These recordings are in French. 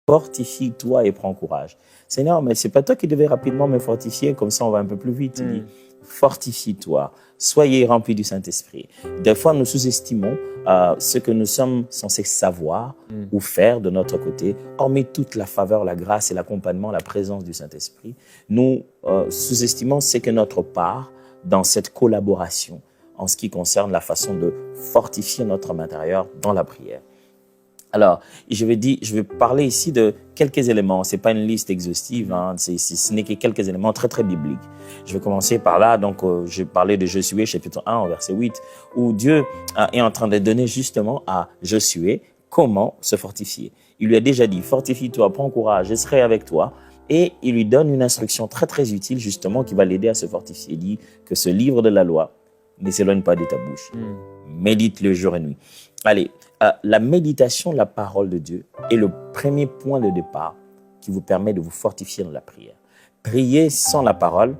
fortifie-toi et prends courage. Seigneur, mais c'est pas toi qui devais rapidement me fortifier, comme ça on va un peu plus vite. Il dit, fortifie-toi, soyez remplis du Saint-Esprit. Des fois, nous sous-estimons ce que nous sommes censés savoir ou faire de notre côté, hormis toute la faveur, la grâce et l'accompagnement, la présence du Saint-Esprit. Nous sous-estimons ce que notre part dans cette collaboration en ce qui concerne la façon de fortifier notre homme intérieur dans la prière. Alors, je vais parler ici de quelques éléments. Ce n'est pas une liste exhaustive, hein. Ce n'est que quelques éléments très, très bibliques. Je vais commencer par là. Donc, je vais parler de Josué, chapitre 1, verset 8, où Dieu est en train de donner justement à Josué comment se fortifier. Il lui a déjà dit, fortifie-toi, prends courage, je serai avec toi. Et il lui donne une instruction très, très utile, justement, qui va l'aider à se fortifier. Il dit que ce livre de la loi ne s'éloigne pas de ta bouche. Médite-le jour et nuit. Allez, la méditation de la parole de Dieu est le premier point de départ qui vous permet de vous fortifier dans la prière. Prier sans la parole,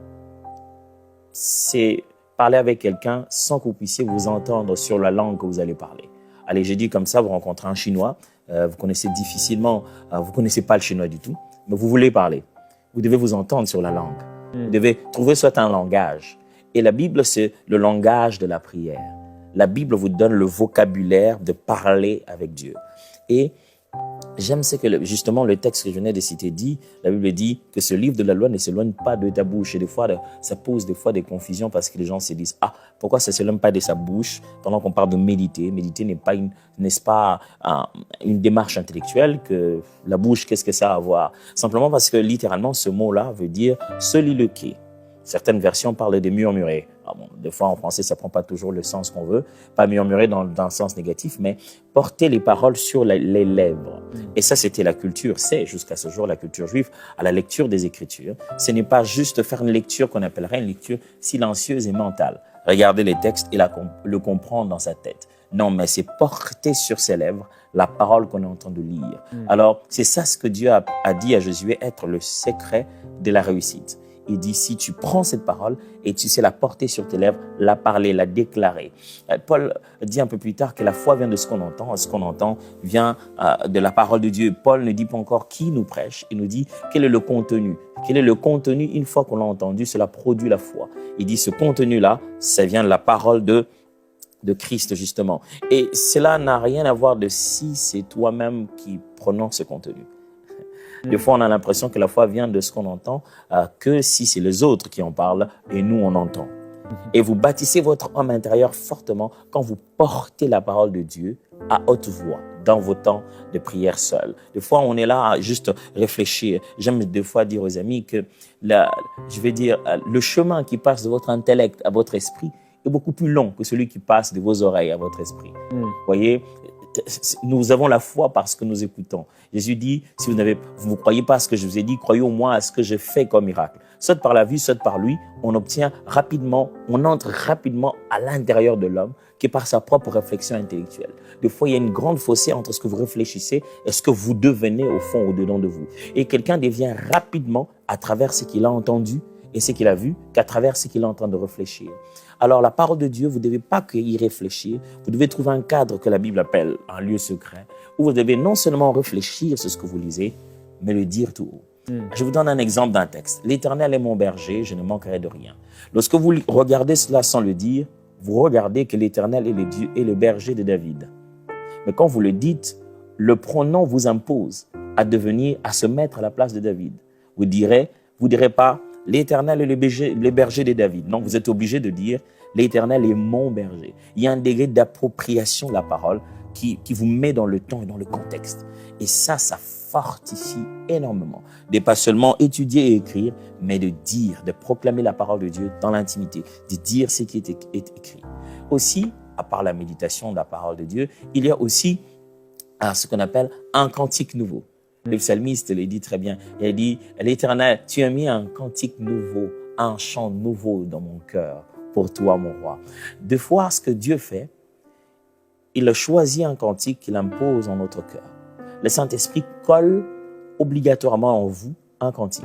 c'est parler avec quelqu'un sans que vous puissiez vous entendre sur la langue que vous allez parler. Allez, je dis comme ça, vous rencontrez un Chinois, vous connaissez difficilement, vous ne connaissez pas le chinois du tout, mais vous voulez parler. Vous devez vous entendre sur la langue. Vous devez trouver soit un langage. Et la Bible, c'est le langage de la prière. La Bible vous donne le vocabulaire de parler avec Dieu. Et j'aime ce que justement le texte que je venais de citer dit. La Bible dit que ce livre de la loi ne s'éloigne pas de ta bouche. Et des fois, ça pose des fois des confusions parce que les gens se disent « Ah, pourquoi ça ne s'éloigne pas de sa bouche ?» Pendant qu'on parle de méditer. Méditer n'est pas, n'est-ce pas, une démarche intellectuelle que la bouche, qu'est-ce que ça a à voir? Simplement parce que littéralement, ce mot-là veut dire « soliloquer ». Certaines versions parlent de murmurer. Des fois, en français, ça ne prend pas toujours le sens qu'on veut. Pas murmurer dans le sens négatif, mais porter les paroles sur les lèvres. Et ça, c'était la culture, c'est jusqu'à ce jour la culture juive, à la lecture des Écritures. Ce n'est pas juste faire une lecture qu'on appellerait une lecture silencieuse et mentale. Regarder les textes et le comprendre dans sa tête. Non, mais c'est porter sur ses lèvres la parole qu'on est en train de lire. Alors, c'est ça ce que Dieu a dit à Josué, être le secret de la réussite. Il dit, si tu prends cette parole et tu sais la porter sur tes lèvres, la parler, la déclarer. Paul dit un peu plus tard que la foi vient de ce qu'on entend. Ce qu'on entend vient de la parole de Dieu. Paul ne dit pas encore qui nous prêche. Il nous dit quel est le contenu. Quel est le contenu? Une fois qu'on l'a entendu, cela produit la foi. Il dit ce contenu-là, ça vient de la parole de Christ, justement. Et cela n'a rien à voir de si c'est toi-même qui prononce ce contenu. Des fois, on a l'impression que la foi vient de ce qu'on entend, que si c'est les autres qui en parlent et nous, on entend. Et vous bâtissez votre homme intérieur fortement quand vous portez la parole de Dieu à haute voix dans vos temps de prière seul. Des fois, on est là à juste réfléchir. J'aime des fois dire aux amis que, le chemin qui passe de votre intellect à votre esprit est beaucoup plus long que celui qui passe de vos oreilles à votre esprit. Voyez, nous avons la foi parce que nous écoutons. Jésus dit, si vous ne croyez pas à ce que je vous ai dit, croyez au moins à ce que j'ai fait comme miracle. Soit par la vue, soit par lui, on entre rapidement à l'intérieur de l'homme que par sa propre réflexion intellectuelle. Des fois, il y a une grande fossé entre ce que vous réfléchissez et ce que vous devenez au fond, au-dedans de vous. Et quelqu'un devient rapidement, à travers ce qu'il a entendu et ce qu'il a vu, qu'à travers ce qu'il est en train de réfléchir. Alors, la parole de Dieu, vous ne devez pas que y réfléchir. Vous devez trouver un cadre que la Bible appelle un lieu secret, où vous devez non seulement réfléchir sur ce que vous lisez, mais le dire tout haut. Je vous donne un exemple d'un texte. « L'Éternel est mon berger, je ne manquerai de rien. » Lorsque vous regardez cela sans le dire, vous regardez que l'Éternel est le Dieu et le berger de David. Mais quand vous le dites, le pronom vous impose à se mettre à la place de David. Vous direz pas, l'Éternel est le berger de David. Non, vous êtes obligé de dire, l'Éternel est mon berger. Il y a un degré d'appropriation de la parole qui vous met dans le temps et dans le contexte. Et ça fortifie énormément. De pas seulement étudier et écrire, mais de dire, de proclamer la parole de Dieu dans l'intimité, de dire ce qui est écrit. Aussi, à part la méditation de la parole de Dieu, il y a aussi ce qu'on appelle un cantique nouveau. Le psalmiste le dit très bien. Il dit, l'Éternel, tu as mis un cantique nouveau, un chant nouveau dans mon cœur pour toi, mon roi. Des fois, ce que Dieu fait, il a choisi un cantique qu'il impose en notre cœur. Le Saint-Esprit colle obligatoirement en vous un cantique.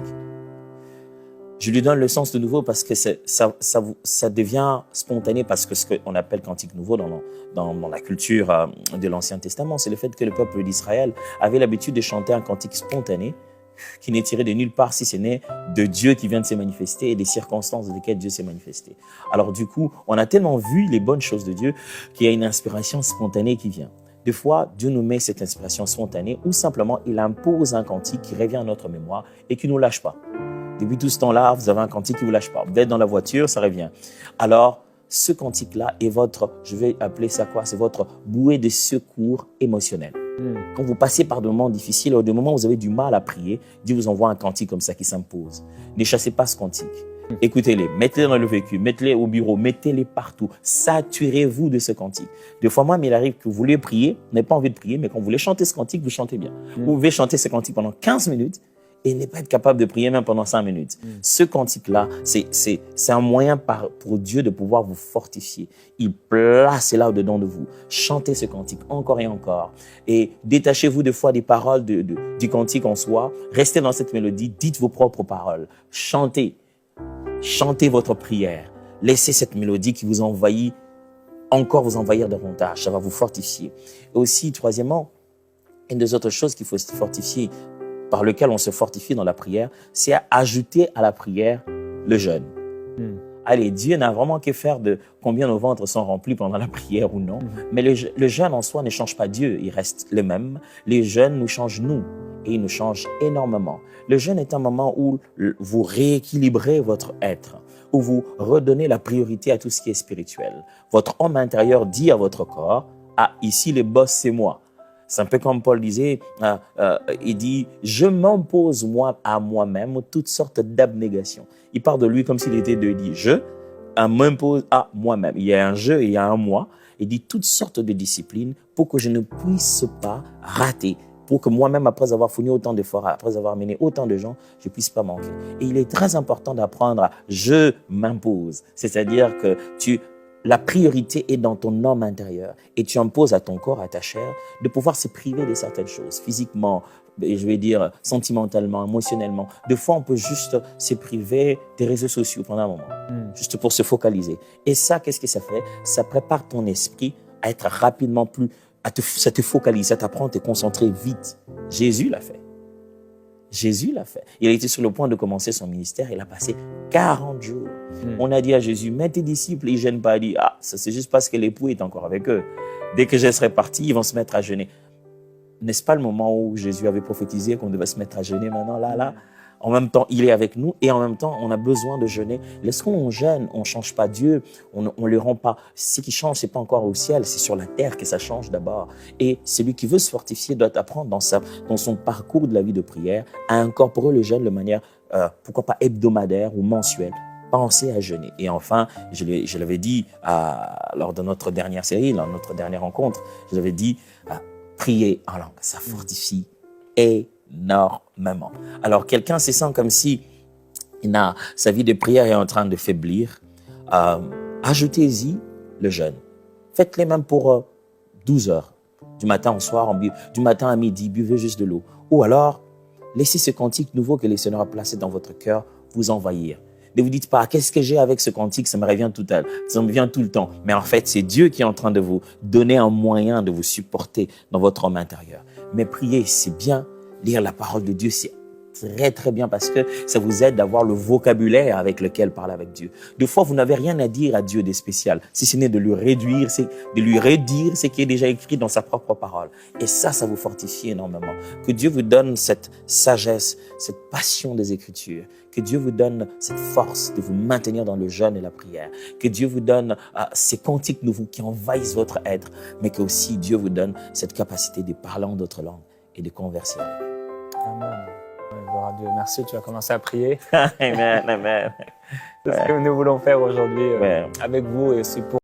Je lui donne le sens de nouveau parce que ça devient spontané, parce que ce qu'on appelle cantique nouveau dans la culture de l'Ancien Testament, c'est le fait que le peuple d'Israël avait l'habitude de chanter un cantique spontané qui n'est tiré de nulle part, si ce n'est de Dieu qui vient de se manifester et des circonstances dans lesquelles Dieu s'est manifesté. Alors du coup, on a tellement vu les bonnes choses de Dieu qu'il y a une inspiration spontanée qui vient. Des fois, Dieu nous met cette inspiration spontanée ou simplement il impose un cantique qui revient à notre mémoire et qui ne nous lâche pas. Depuis tout ce temps-là, vous avez un cantique qui ne vous lâche pas. Vous êtes dans la voiture, ça revient. Alors, ce cantique-là est votre, je vais appeler ça quoi? C'est votre bouée de secours émotionnel. Quand vous passez par des moments difficiles ou des moments où vous avez du mal à prier, Dieu vous envoie un cantique comme ça qui s'impose. Ne chassez pas ce cantique. Écoutez-les, mettez-les dans le véhicule, mettez-les au bureau, mettez-les partout. Saturez-vous de ce cantique. Des fois, moi, il arrive que vous voulez prier, vous n'avez pas envie de prier, mais quand vous voulez chanter ce cantique, vous chantez bien. Vous pouvez chanter ce cantique pendant 15 minutes et ne pas être capable de prier même pendant 5 minutes. Ce cantique-là, c'est un moyen pour Dieu de pouvoir vous fortifier. Il place là au-dedans de vous. Chantez ce cantique encore et encore. Et détachez-vous des fois des paroles du cantique en soi. Restez dans cette mélodie, dites vos propres paroles. Chantez. Chantez votre prière. Laissez cette mélodie qui vous envahit encore vous envahir davantage. Ça va vous fortifier. Et aussi, troisièmement, une des autres choses qu'il faut se fortifier, par lequel on se fortifie dans la prière, c'est à ajouter à la prière le jeûne. Allez, Dieu n'a vraiment qu'à faire de combien nos ventres sont remplis pendant la prière ou non. Mais le jeûne en soi ne change pas Dieu, il reste le même. Les jeûnes nous changent nous et ils nous changent énormément. Le jeûne est un moment où vous rééquilibrez votre être, où vous redonnez la priorité à tout ce qui est spirituel. Votre homme intérieur dit à votre corps, « Ah, ici le boss c'est moi ». C'est un peu comme Paul disait, il dit « Je m'impose moi à moi-même toutes sortes d'abnégations ». Il parle de lui comme s'il était deux. Il dit « Je m'impose à moi-même ». Il y a un « je » et il y a un « moi ». Il dit toutes sortes de disciplines pour que je ne puisse pas rater, pour que moi-même, après avoir fourni autant d'efforts, après avoir mené autant de gens, je ne puisse pas manquer. Et il est très important d'apprendre à « je m'impose ». C'est-à-dire que la priorité est dans ton homme intérieur et tu imposes à ton corps, à ta chair, de pouvoir se priver de certaines choses, physiquement, je vais dire sentimentalement, émotionnellement. Des fois, on peut juste se priver des réseaux sociaux pendant un moment, juste pour se focaliser. Et ça, qu'est-ce que ça fait? Ça prépare ton esprit à être rapidement ça te focalise, ça t'apprend à te concentrer vite. Jésus l'a fait. Jésus l'a fait. Il a été sur le point de commencer son ministère. Il a passé 40 jours. On a dit à Jésus, mets tes disciples. Il ne gêne pas. Il dit, ah, ça c'est juste parce que l'époux est encore avec eux. Dès que je serai parti, ils vont se mettre à jeûner. N'est-ce pas le moment où Jésus avait prophétisé qu'on devait se mettre à jeûner maintenant, là? En même temps, il est avec nous et en même temps, on a besoin de jeûner. Lorsqu'on jeûne, on ne change pas Dieu, on ne le rend pas. Ce qui change, ce n'est pas encore au ciel, c'est sur la terre que ça change d'abord. Et celui qui veut se fortifier doit apprendre dans son parcours de la vie de prière à incorporer le jeûne de manière, pourquoi pas hebdomadaire ou mensuelle. Pensez à jeûner. Et enfin, je l'avais dit lors de notre dernière série, lors de notre dernière rencontre, je l'avais dit, prier en langue, ça fortifie énormément. Alors, quelqu'un se sent comme si sa vie de prière est en train de faiblir. Ajoutez-y le jeûne. Faites-les même pour 12 heures. Du matin au soir, du matin à midi, buvez juste de l'eau. Ou alors, laissez ce cantique nouveau que le Seigneur a placé dans votre cœur vous envahir. Ne vous dites pas, qu'est-ce que j'ai avec ce cantique, ça me revient tout le temps. Mais en fait, c'est Dieu qui est en train de vous donner un moyen de vous supporter dans votre homme intérieur. Mais prier, c'est bien. Lire la parole de Dieu, c'est très, très bien parce que ça vous aide d'avoir le vocabulaire avec lequel parler avec Dieu. Des fois, vous n'avez rien à dire à Dieu de spécial, si ce n'est de lui redire ce qui est déjà écrit dans sa propre parole. Et ça vous fortifie énormément. Que Dieu vous donne cette sagesse, cette passion des Écritures. Que Dieu vous donne cette force de vous maintenir dans le jeûne et la prière. Que Dieu vous donne ces cantiques nouveaux qui envahissent votre être, mais que aussi Dieu vous donne cette capacité de parler en d'autres langues et de converser avec. Amen. Gloire à Dieu. Merci, tu as commencé à prier. Amen, amen. C'est ce que nous voulons faire aujourd'hui avec vous et aussi pour